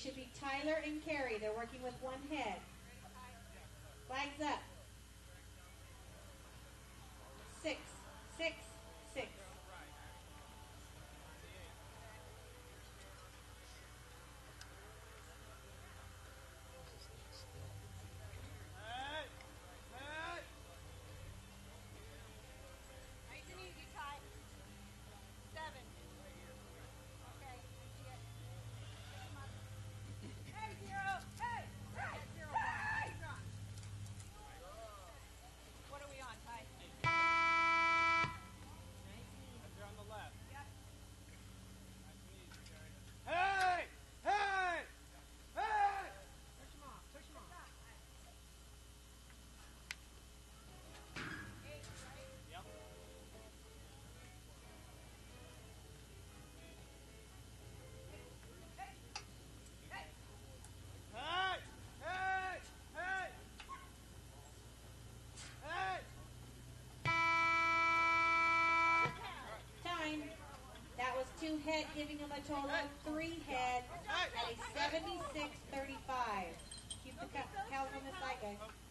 should be Tyler and Carrie. They're working with one head. Flags up. 6, 6, 6. Two head, giving him a total of 3 head at a 76.35. Keep the count on the side, guys.